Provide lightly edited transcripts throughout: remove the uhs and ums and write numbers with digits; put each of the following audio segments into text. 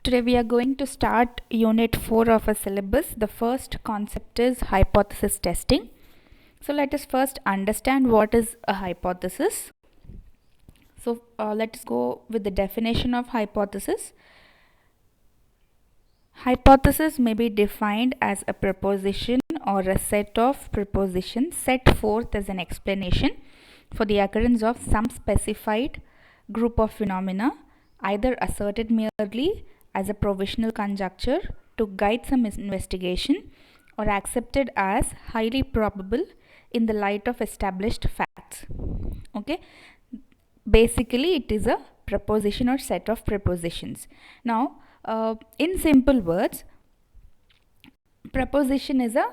Today we are going to start unit 4 of a syllabus. The first concept is hypothesis testing. So let us first understand what is a hypothesis. So let us go with the definition of hypothesis. Hypothesis may be defined as a proposition or a set of propositions set forth as an explanation for the occurrence of some specified group of phenomena, either asserted merely as a provisional conjecture to guide some investigation or accepted as highly probable in the light of established facts. Okay, basically it is a proposition or set of propositions. Now in simple words, proposition is a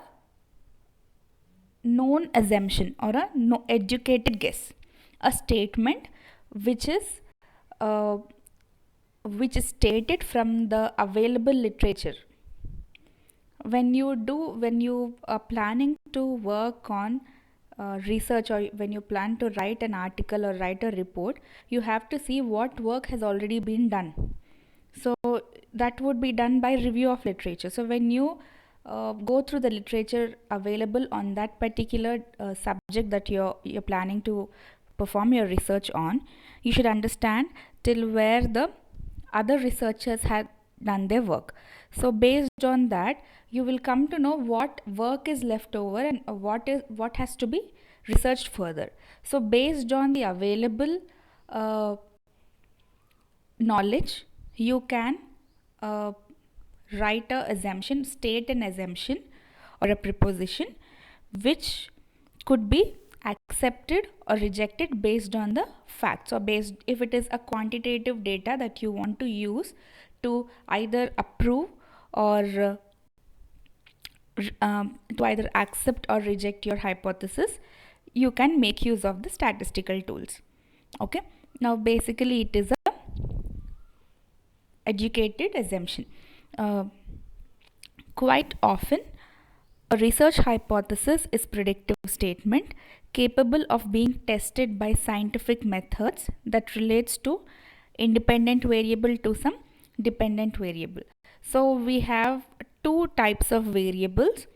known assumption or a educated guess, a statement which is stated from the available literature. When you are planning to work on research, or when you plan to write an article or write a report, you have to see what work has already been done. So that would be done by review of literature. So when you go through the literature available on that particular subject that you're planning to perform your research on, you should understand till where the other researchers had done their work. So based on that, you will come to know what work is left over and what has to be researched further. So based on the available knowledge, you can write a assumption, state an assumption or a proposition which could be accepted or rejected based on the facts, or based if it is a quantitative data that you want to use to either approve or to either accept or reject your hypothesis, you can make use of the statistical tools. Okay, now basically it is a educated assumption. Quite often a research hypothesis is predictive statement capable of being tested by scientific methods that relates to independent variable to some dependent variable. So we have two types of variables.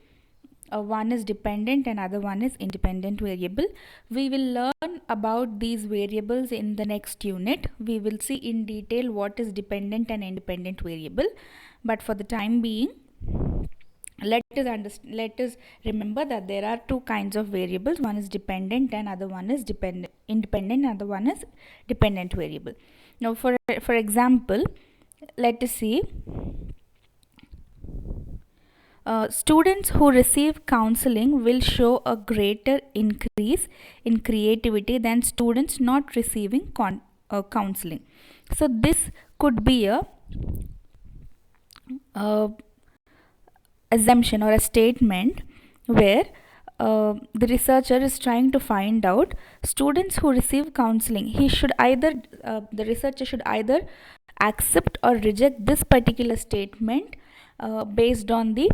One is dependent and other one is independent variable. We will learn about these variables in the next unit. We will see in detail what is dependent and independent variable, but for the time being, let us remember that there are two kinds of variables. One is dependent and other one is independent, and other one is dependent variable. Now for example, let us see. Students who receive counseling will show a greater increase in creativity than students not receiving counseling. So this could be a assumption or a statement where the researcher is trying to find out students who receive counseling. The researcher should either accept or reject this particular statement based on the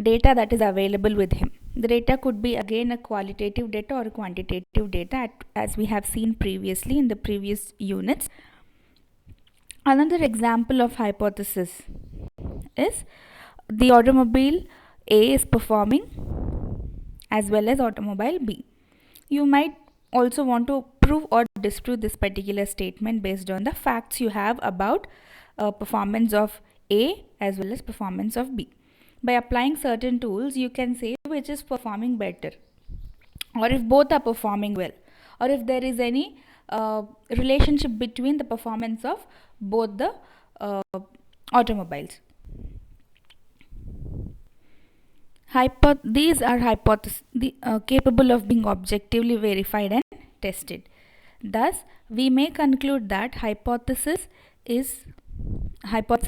data that is available with him. The data could be again a qualitative data or a quantitative data, as we have seen previously in the previous units. Another example of hypothesis is the automobile A is performing as well as automobile B. You might also want to prove or disprove this particular statement based on the facts you have about performance of A as well as performance of B. By applying certain tools, you can say which is performing better, or if both are performing well, or if there is any relationship between the performance of both the automobiles. These are hypotheses capable of being objectively verified and tested. Thus, we may conclude that hypothesis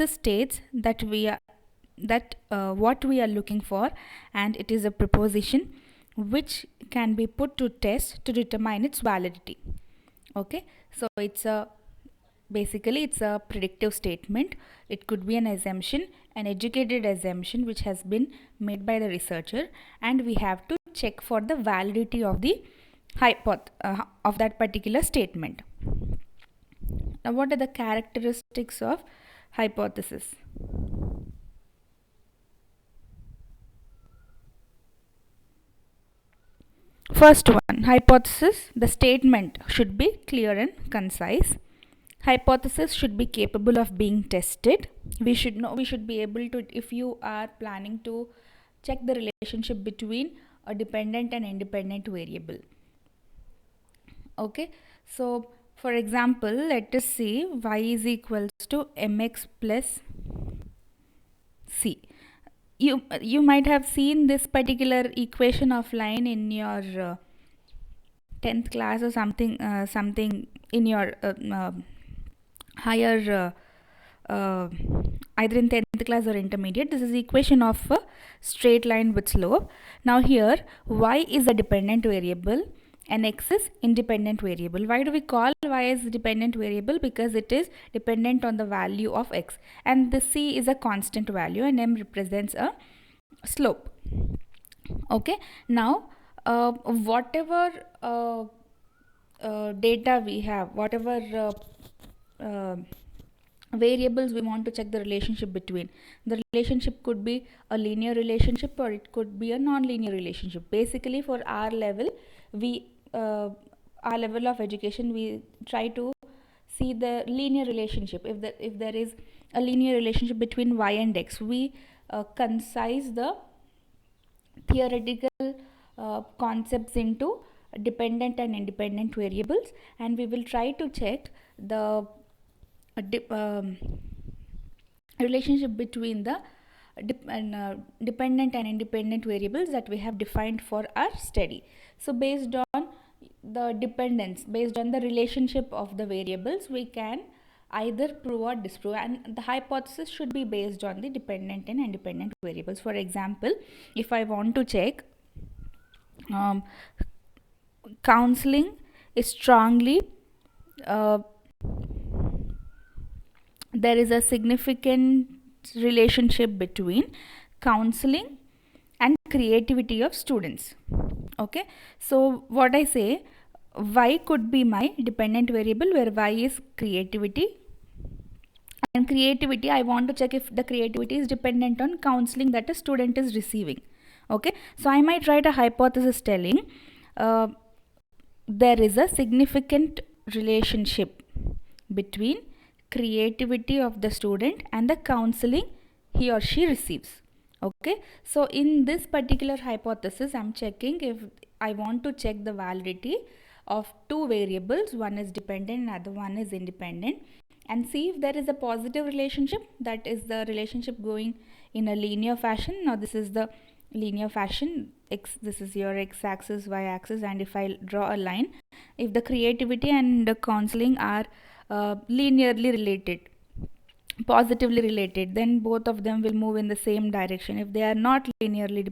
states that what we are looking for, and it is a proposition which can be put to test to determine its validity. Okay, so basically it's a predictive statement. It could be an assumption, an educated assumption which has been made by the researcher, and we have to check for the validity of the of that particular statement. Now, what are the characteristics of hypothesis. First one, hypothesis. The statement should be clear and concise. Hypothesis should be capable of being tested. We should be able to, if you are planning to check the relationship between a dependent and independent variable. Okay, so for example, let us see y is equals to mx plus c. You might have seen this particular equation offline in your 10th class or something in your higher either in 10th class or intermediate. This is the equation of a straight line with slope. Now here y is a dependent variable and x is independent variable. Why do we call y as dependent variable? Because it is dependent on the value of x, and the c is a constant value and m represents a slope. Okay, now whatever data we have, whatever variables we want to check the relationship between, the relationship could be a linear relationship or it could be a non-linear relationship. Basically, for our level, our level of education, we try to see the linear relationship. If there is a linear relationship between y and x, we concise the theoretical concepts into dependent and independent variables, and we will try to check the relationship between the dependent and independent variables that we have defined for our study. So based on the dependence, based on the relationship of the variables, we can either prove or disprove, and the hypothesis should be based on the dependent and independent variables. For example, if I want to check counseling is strongly there is a significant relationship between counseling and creativity of students. Okay, so what I say, y could be my dependent variable where y is creativity, and creativity, I want to check if the creativity is dependent on counseling that a student is receiving. Okay, so I might write a hypothesis telling there is a significant relationship between creativity of the student and the counseling he or she receives. Okay, so in this particular hypothesis, I'm checking if I want to check the validity of two variables, one is dependent and other one is independent, and see if there is a positive relationship, that is the relationship going in a linear fashion. Now this is the linear fashion, x, this is your x-axis, y-axis, and if I draw a line, if the creativity and the counseling are linearly related, positively related, then both of them will move in the same direction. If they are not linearly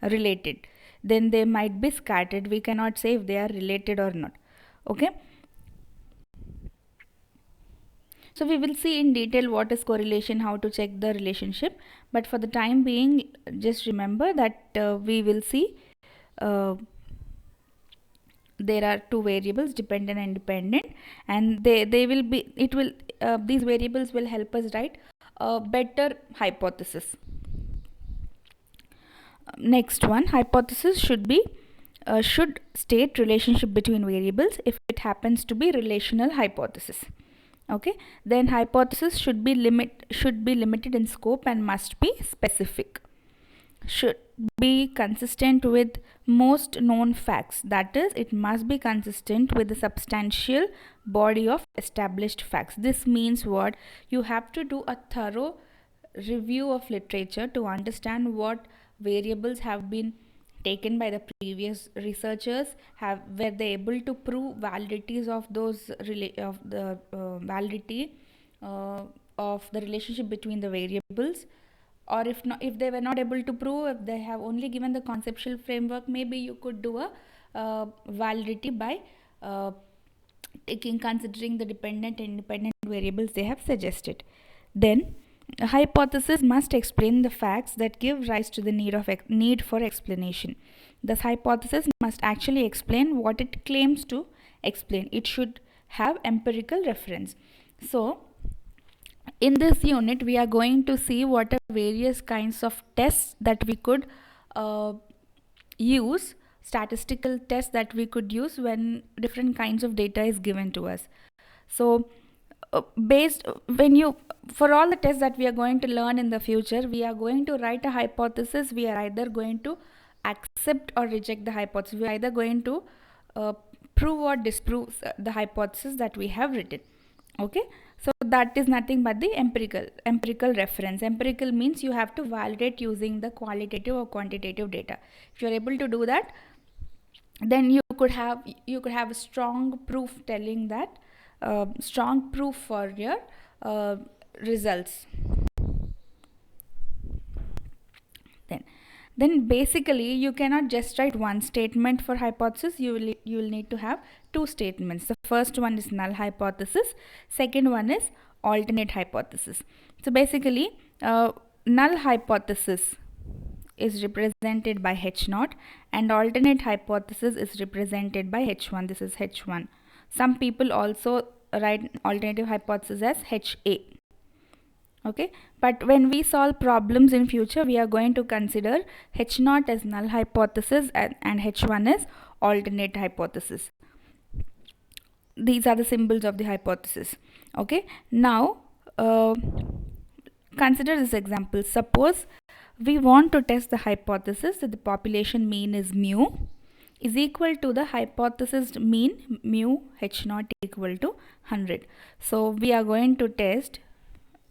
related, then they might be scattered. We cannot say if they are related or not. Okay, so we will see in detail what is correlation, how to check the relationship, but for the time being, just remember that we will see there are two variables, dependent and independent, and they will be, it will these variables will help us write a better hypothesis. Next one, hypothesis should be should state relationship between variables if it happens to be relational hypothesis. Okay, then hypothesis should be limited in scope and must be specific, should be consistent with most known facts, that is, it must be consistent with the substantial body of established facts. This means what? You have to do a thorough review of literature to understand what variables have been taken by the previous researchers, were they able to prove validities of those validity of the relationship between the variables, or if not, if they were not able to prove, if they have only given the conceptual framework, maybe you could do a validity by considering the dependent and independent variables they have suggested. Then a hypothesis must explain the facts that give rise to the need for explanation. Thus, hypothesis must actually explain what it claims to explain. It should have empirical reference. So In this unit, we are going to see what are various kinds of tests that we could use, statistical tests that we could use when different kinds of data is given to us. So based when you for all the tests that we are going to learn in the future, we are going to write a hypothesis. We are either going to accept or reject the hypothesis. We are either going to prove or disprove the hypothesis that we have written. Okay, so that is nothing but the empirical reference. Empirical means you have to validate using the qualitative or quantitative data. If you are able to do that, then you could have a strong proof telling that strong proof for your results. Then basically you cannot just write one statement for hypothesis. You will need to have two statements. The first one is null hypothesis, second one is alternate hypothesis. So basically null hypothesis is represented by H0 and alternate hypothesis is represented by H1. This is H1. Some people also write alternative hypothesis as HA. Okay, but when we solve problems in future, we are going to consider H0 as null hypothesis and H1 as alternate hypothesis. These are the symbols of the hypothesis. Okay, now consider this example. Suppose we want to test the hypothesis that the population mean is mu is equal to the hypothesis mean mu H0 equal to 100. So we are going to test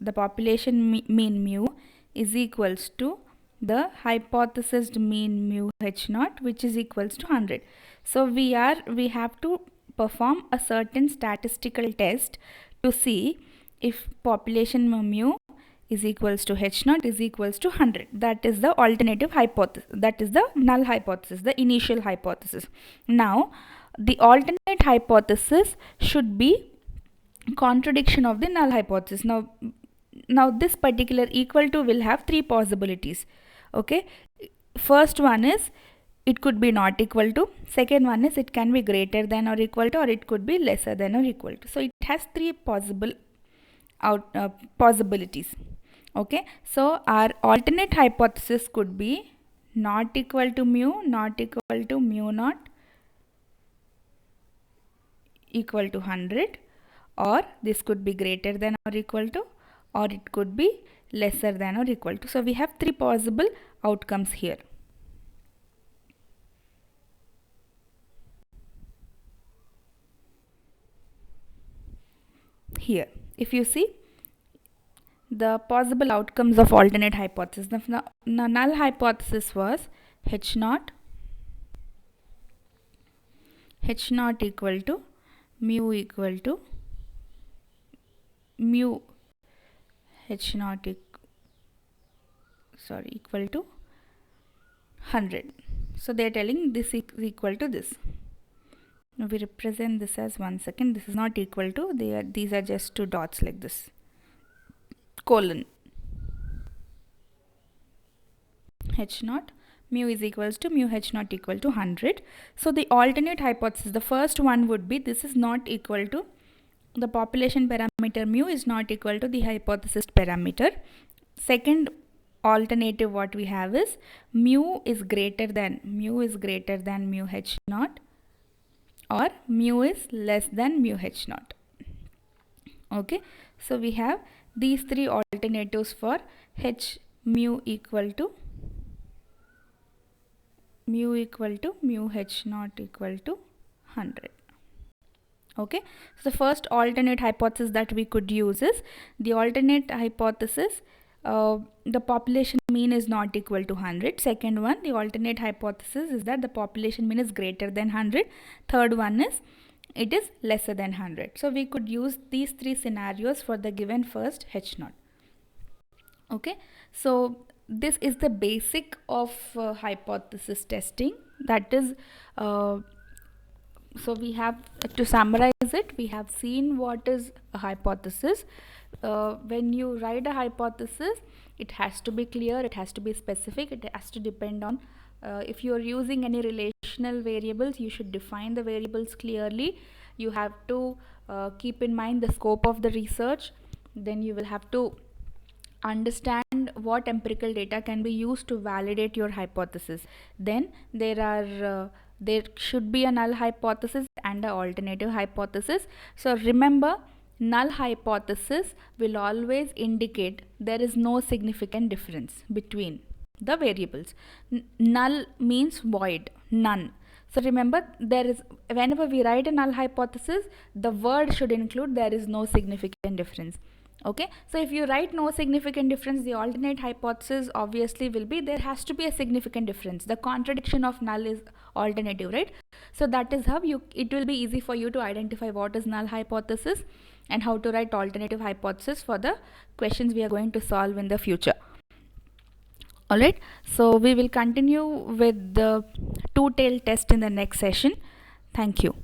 the population mean mu is equals to the hypothesis mean mu H0, which is equals to 100. So we have to perform a certain statistical test to see if population mu is equals to H0 is equals to 100. That is the alternative hypothesis. That is the null hypothesis, the initial hypothesis. Now the alternate hypothesis should be contradiction of the null hypothesis. Now this particular equal to will have three possibilities. Okay, first one is it could be not equal to, second one is it can be greater than or equal to, or it could be lesser than or equal to. So it has three possibilities. Okay, so our alternate hypothesis could be not equal to mu, not equal to mu naught, equal to 100, or this could be greater than or equal to, or it could be lesser than or equal to. So we have three possible outcomes here. Here, if you see the possible outcomes of alternate hypothesis, the null hypothesis was H0 equal to mu equal to mu H0 equal to 100. So they are telling this is equal to this. Now we represent this as 1 second. This is not equal to, these are just two dots like this, colon. H0 mu is equals to mu H0 equal to 100. So the alternate hypothesis, the first one would be this is not equal to, the population parameter mu is not equal to the hypothesis parameter. Second alternative what we have is mu is greater than mu H0, or mu is less than mu H0. Okay, so we have these three alternatives for H mu equal to mu H0 equal to 100. Okay, so the first alternate hypothesis that we could use is the alternate hypothesis, the population mean is not equal to 100. Second one, the alternate hypothesis is that the population mean is greater than 100. Third one is it is lesser than 100. So we could use these three scenarios for the given first H0. Okay, so this is the basic of hypothesis testing. That is so we have to summarize it. We have seen what is a hypothesis. When you write a hypothesis, it has to be clear, it has to be specific, it has to depend on if you are using any relational variables, you should define the variables clearly. You have to keep in mind the scope of the research. then you will have to understand what empirical data can be used to validate your hypothesis. Then there should be a null hypothesis and an alternative hypothesis. So remember, null hypothesis will always indicate there is no significant difference between the variables. Null means void, none. So remember, there is, whenever we write a null hypothesis, the word should include there is no significant difference. Okay, so if you write no significant difference, the alternate hypothesis obviously will be there has to be a significant difference. The contradiction of null is alternative, right? So that is how it will be easy for you to identify what is null hypothesis and how to write alternative hypothesis for the questions we are going to solve in the future. Alright, so we will continue with the two-tailed test in the next session. Thank you.